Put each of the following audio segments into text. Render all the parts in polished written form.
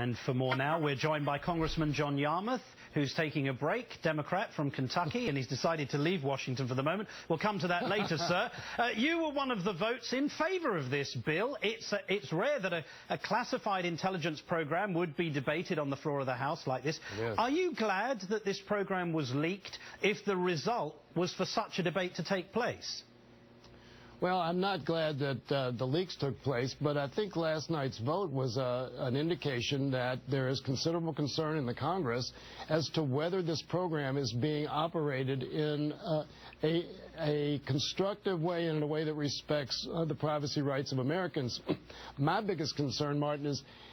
And for more now, we're joined by Congressman John Yarmuth, who's taking a break, Democrat from Kentucky, and he's decided to leave Washington for the moment. We'll come to that later, sir. You were one of the votes in favor of this bill. It's rare that a classified intelligence program would be debated on the floor of the House like this. Are you glad that this program was leaked if the result was for such a debate to take place? Well, I'm not glad that the leaks took place, but I think last night's vote was an indication that there is considerable concern in the Congress as to whether this program is being operated in a constructive way and in a way that respects the privacy rights of Americans. My biggest concern, Martin,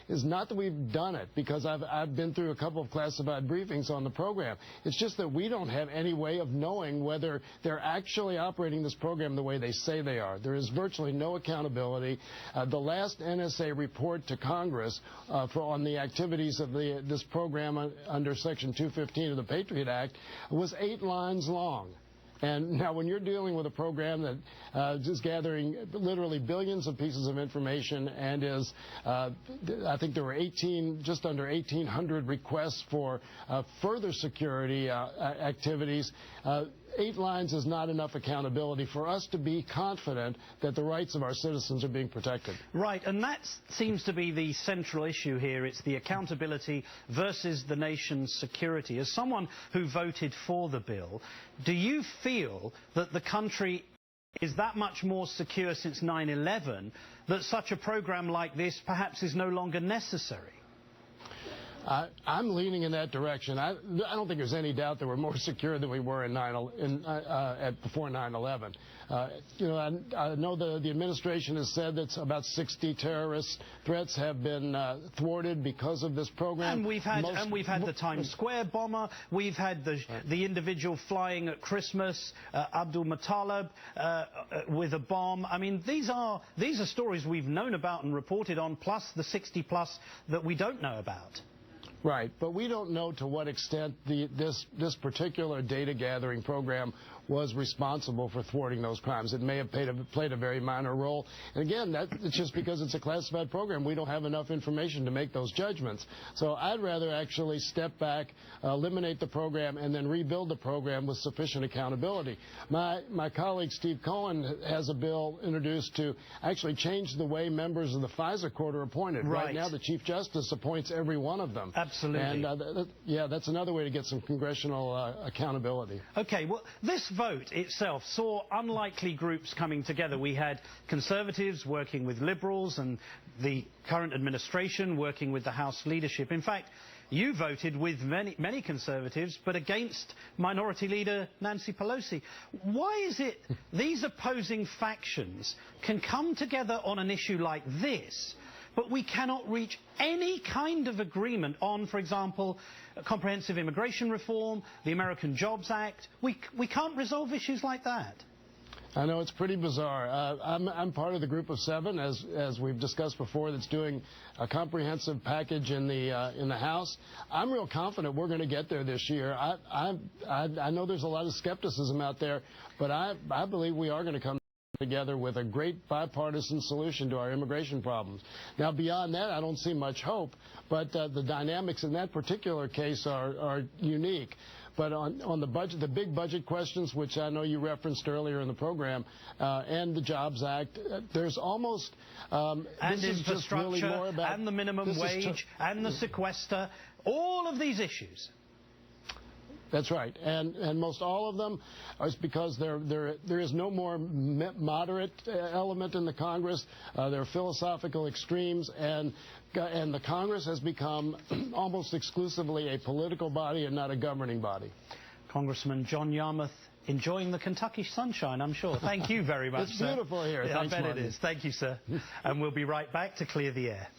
is not that we've done it, because I've been through a couple of classified briefings on the program. It's just that we don't have any way of knowing whether they're actually operating this program the way they say they are. There is virtually no accountability. The last NSA report to Congress on the activities of this program under Section 215 of the Patriot Act was 8 lines long. And now when you're dealing with a program that is gathering literally billions of pieces of information and is, I think there were just under 1,800 requests for further security activities, 8 lines is not enough accountability for us to be confident that the rights of our citizens are being protected. Right, and that seems to be the central issue here. It's the accountability versus the nation's security. As someone who voted for the bill, do you feel that the country is that much more secure since 9/11 that such a program like this perhaps is no longer necessary? I'm leaning in that direction. I don't think there's any doubt that we're more secure than we were before 9/11. I know the administration has said that about 60 terrorist threats have been thwarted because of this program. And we've had the Times Square bomber. We've had the individual flying at Christmas, Abdul Muttalib, with a bomb. I mean, these are stories we've known about and reported on, plus the 60+ that we don't know about. Right, but we don't know to what extent this particular data gathering program was responsible for thwarting those crimes. It may have played a very minor role. And again, it's just because it's a classified program. We don't have enough information to make those judgments. So I'd rather actually step back, eliminate the program, and then rebuild the program with sufficient accountability. My colleague Steve Cohen has a bill introduced to actually change the way members of the FISA court are appointed. Right now, the Chief Justice appoints every one of them. Absolutely. And yeah, that's another way to get some congressional accountability. Okay, well, this vote itself saw unlikely groups coming together. We had conservatives working with liberals and the current administration working with the House leadership. In fact, you voted with many conservatives, but against Minority Leader Nancy Pelosi. Why is it these opposing factions can come together on an issue like this, but we cannot reach any kind of agreement on, for example, comprehensive immigration reform, the American Jobs Act? We can't resolve issues like that. I know, it's pretty bizarre. I'm part of the group of 7, as we've discussed before, that's doing a comprehensive package in the House. I'm real confident we're going to get there this year. I know there's a lot of skepticism out there, but I believe we are going to come together with a great bipartisan solution to our immigration problems. Now, beyond that, I don't see much hope, but the dynamics in that particular case are unique. But on the budget, the big budget questions, which I know you referenced earlier in the program, and the Jobs Act, there's almost and this is just really more about, and the minimum wage and the sequester, all of these issues. That's right, and most all of them is because there is no more moderate element in the Congress. There are philosophical extremes, and the Congress has become almost exclusively a political body and not a governing body. Congressman John Yarmuth, enjoying the Kentucky sunshine, I'm sure. Thank you very much, It's beautiful here. Yeah, Thanks, I bet Martin. it is. Thank you, sir. And we'll be right back to clear the air.